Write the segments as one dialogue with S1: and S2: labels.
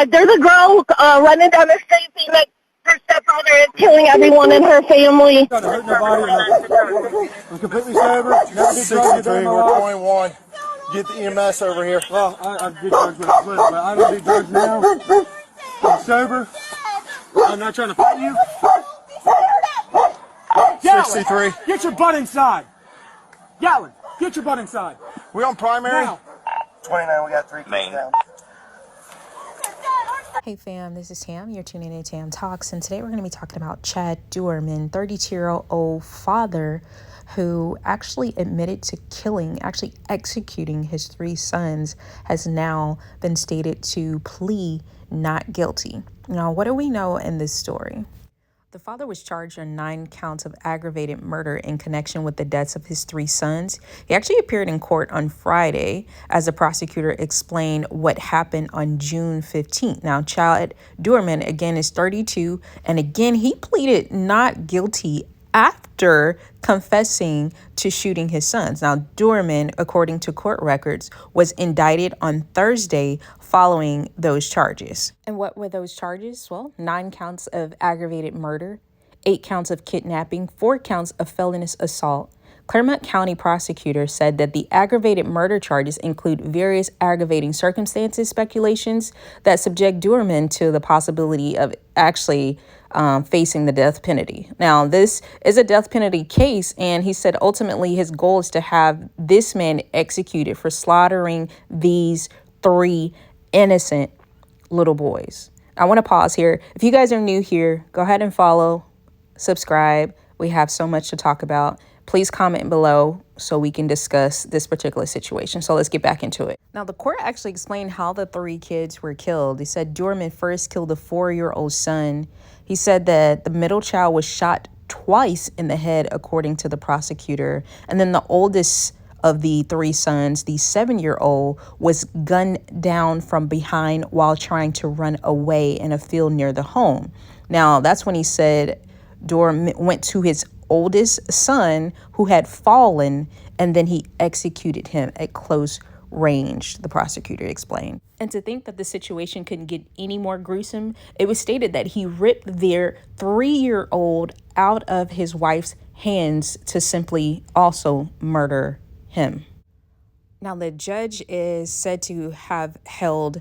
S1: There's a girl running down the street being like her stepfather is killing everyone in her family.
S2: Not hurt nobody. I'm completely sober. Never did drugs.
S3: 63, we're 21. Get the EMS over here.
S2: Well, I did drugs when I was little, but I don't do drugs now. I'm sober. I'm not trying to fight you.
S3: 63.
S2: Get your butt inside. Gatlin, get your butt inside.
S3: We on primary?
S2: Now.
S3: 29, we got 3 kids down.
S4: Hey fam, this is Tam. You're tuning in to Tam Talks, and today we're going to be talking about Chad Doerman, 32-year-old father who actually admitted to actually executing his 3 sons, has now been stated to plea not guilty. Now, what do we know in this story? The father was charged on 9 counts of aggravated murder in connection with the deaths of his 3 sons. He actually appeared in court on Friday as the prosecutor explained what happened on June 15th. Now, Chad Doerman, again, is 32, and again, he pleaded not guilty after confessing to shooting his sons. Now, Doerman, according to court records, was indicted on Thursday following those charges. And what were those charges? Well, 9 counts of aggravated murder, 8 counts of kidnapping, 4 counts of felonious assault. Claremont County prosecutor said that the aggravated murder charges include various aggravating circumstances speculations that subject Doerman to the possibility of actually facing the death penalty. Now, this is a death penalty case, and he said ultimately his goal is to have this man executed for slaughtering these 3 innocent little boys. I want to pause here. If you guys are new here, go ahead and follow, subscribe. We have so much to talk about. Please comment below so we can discuss this particular situation. So let's get back into it. Now, the court actually explained how the 3 kids were killed. They said Doerman first killed the 4-year-old son. He said that the middle child was shot twice in the head, according to the prosecutor. And then the oldest of the 3 sons, the 7-year-old, was gunned down from behind while trying to run away in a field near the home. Now, that's when he said Doerman went to his oldest son who had fallen, and then he executed him at close range, the prosecutor explained. And to think that the situation couldn't get any more gruesome, it was stated that he ripped their 3-year-old out of his wife's hands to simply also murder him. Now, the judge is said to have held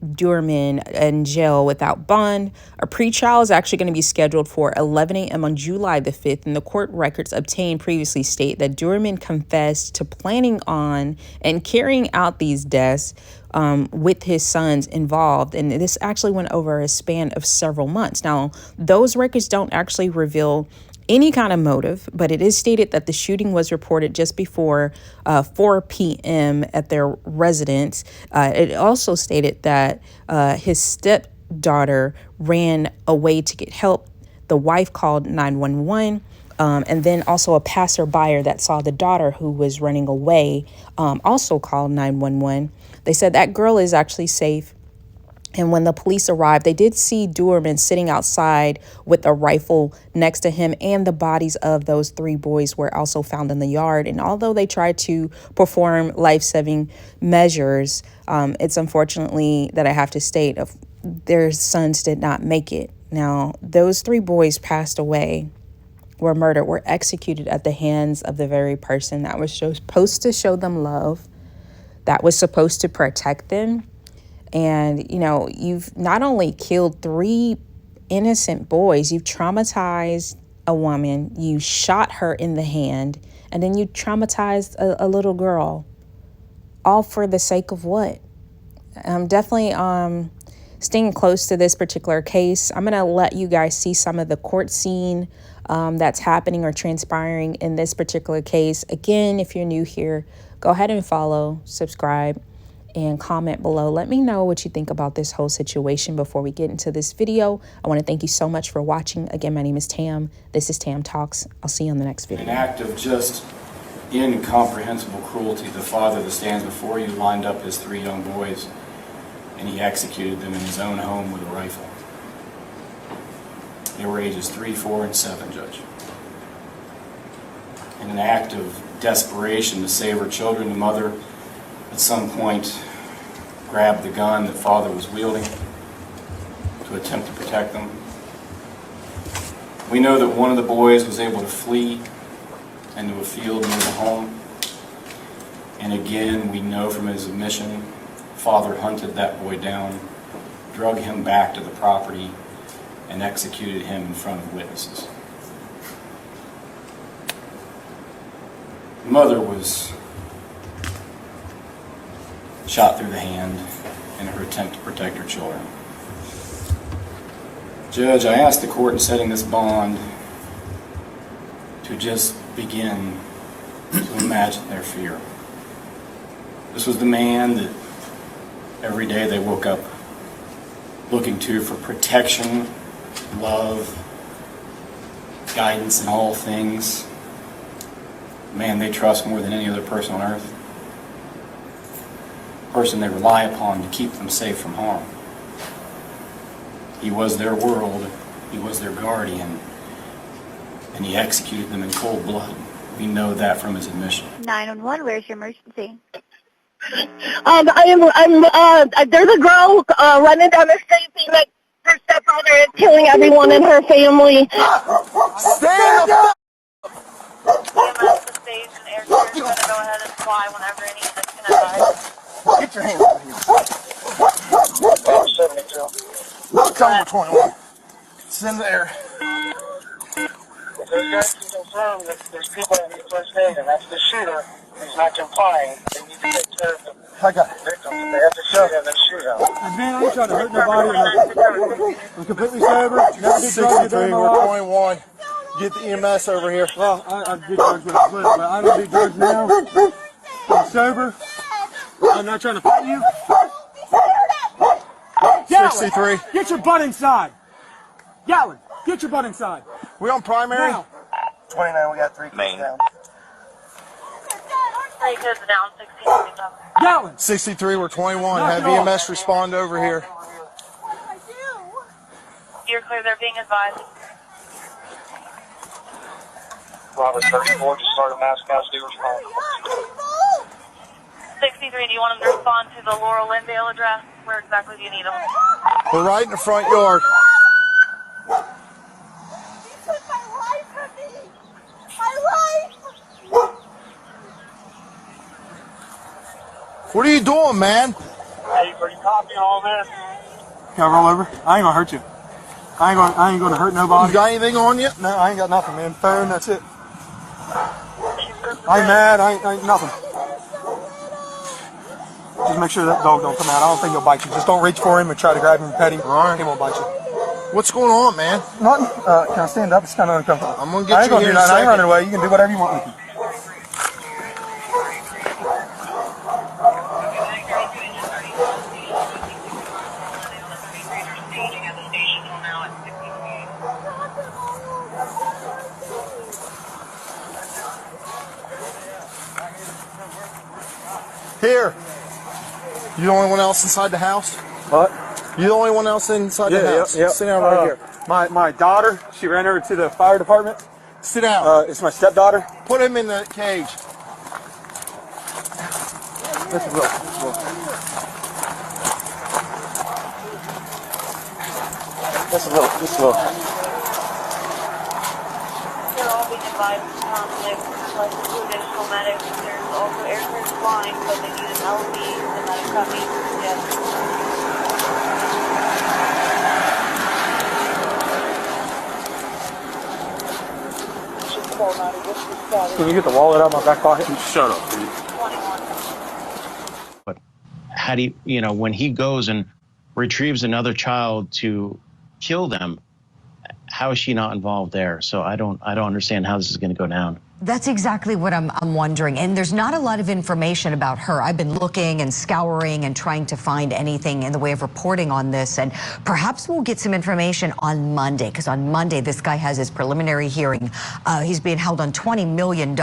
S4: Doerman in jail without bond. A pretrial is actually going to be scheduled for 11 a.m. on July the 5th, and the court records obtained previously state that Doerman confessed to planning on and carrying out these deaths with his sons involved, and this actually went over a span of several months. Now, those records don't actually reveal any kind of motive, but it is stated that the shooting was reported just before 4 p.m. at their residence. It also stated that his stepdaughter ran away to get help. The wife called 911, and then also a passerby that saw the daughter who was running away also called 911. They said that girl is actually safe. And when the police arrived, they did see Doerman sitting outside with a rifle next to him, and the bodies of those 3 boys were also found in the yard. And although they tried to perform life-saving measures, it's unfortunately that I have to state their sons did not make it. Now, those 3 boys passed away, were murdered, were executed at the hands of the very person that was supposed to show them love, that was supposed to protect them. And, you know, you've not only killed 3 innocent boys, you've traumatized a woman, you shot her in the hand, and then you traumatized a little girl. All for the sake of what? I'm definitely staying close to this particular case. I'm going to let you guys see some of the court scene that's happening or transpiring in this particular case. Again, if you're new here, go ahead and follow, subscribe, and comment below. Let me know what you think about this whole situation before we get into this video. I want to thank you so much for watching. Again, my name is Tam. This is Tam Talks. I'll see you on the next video.
S5: An act of just incomprehensible cruelty. The father that stands before you lined up his 3 young boys, and he executed them in his own home with a rifle. They were ages 3, 4, and 7, Judge. In an act of desperation to save her children, the mother at some point grabbed the gun that father was wielding to attempt to protect them. We know that one of the boys was able to flee into a field near the home. And again, we know from his admission, father hunted that boy down, drug him back to the property, and executed him in front of witnesses. Mother was shot through the hand in her attempt to protect her children. Judge, I asked the court in setting this bond to just begin to imagine their fear. This was the man that every day they woke up looking to for protection, love, guidance in all things. Man they trust more than any other person on earth. Person they rely upon to keep them safe from harm. He was their world, he was their guardian, and he executed them in cold blood. We know that from his admission.
S6: 911, where's your emergency?
S1: There's a girl running down the street saying that her stepfather is killing everyone in her family.
S3: Stand up!
S6: Stage and air crew is going to go ahead and fly whenever any units can advise.
S3: Get your hands up here. Tell me 21. It's in the air.
S7: There's guys to confirm that there's people that need first aid, and that's the shooter who's not complying. They need to take care of the
S3: I got it.
S7: victims. If they have to shoot him, then shoot him.
S2: Man, I ain't trying to hurt nobody. I'm completely sober. Never did drugs a day
S3: 63,
S2: in my
S3: we're
S2: life.
S3: 21. Get the EMS over here.
S2: Well, I did drugs with a foot, but I don't do drugs now. I'm sober. I'm not trying to fight you.
S3: 63.
S2: Get your butt inside. Yellen, get your butt inside.
S3: We on primary?
S2: Now.
S3: 29, we got 3 kids down.
S6: 3 kids down, 16 kids up.
S2: Yellen.
S3: 63, we're 21.
S2: Knock
S3: Have
S2: it off.
S3: EMS respond over here.
S6: You're clear, they're being advised.
S7: Robert 34, just started mass casualty response.
S6: 63, do you want them to respond to the Laurel Lindale address? Where exactly do you need them?
S3: We're right in the front yard. What are you doing, man?
S7: Hey, are you copying all this?
S2: Can I roll over? I ain't gonna hurt you. I ain't gonna hurt
S3: You
S2: nobody.
S3: got anything on you?
S2: No, I ain't got nothing, man. Phone, that's it. I ain't mad. I ain't nothing. Just make sure that dog don't come out. I don't think he'll bite you. Just don't reach for him and try to grab him and pet him.
S3: All right.
S2: He won't bite you.
S3: What's going on, man?
S2: Nothing. Can I stand up? It's kind of uncomfortable.
S3: I'm gonna get
S2: I ain't
S3: you
S2: gonna
S3: here
S2: do
S3: in a
S2: nothing. I ain't
S3: second.
S2: running away. You can do whatever you want with me.
S3: Here. You the only one else inside the house?
S2: What?
S3: You the only one else inside the house?
S2: Yeah.
S3: Sit down right here.
S2: My daughter, she ran over to the fire department.
S3: Sit down.
S2: It's my stepdaughter.
S3: Put him in the cage.
S2: This is Will. This is Will.
S6: They're all being advised to conflict, like 2 additional medics. There's also air crews flying, so they need an LV, the medic coming. Yes.
S2: Can you get the wallet out of my back pocket?
S3: Shut up, dude.
S6: 21.
S8: But how do you know, when he goes and retrieves another child to kill them, how is she not involved there? So I don't understand how this is going to go down.
S9: That's exactly what I'm wondering. And there's not a lot of information about her. I've been looking and scouring and trying to find anything in the way of reporting on this. And perhaps we'll get some information on Monday, because on Monday, this guy has his preliminary hearing. He's being held on $20 million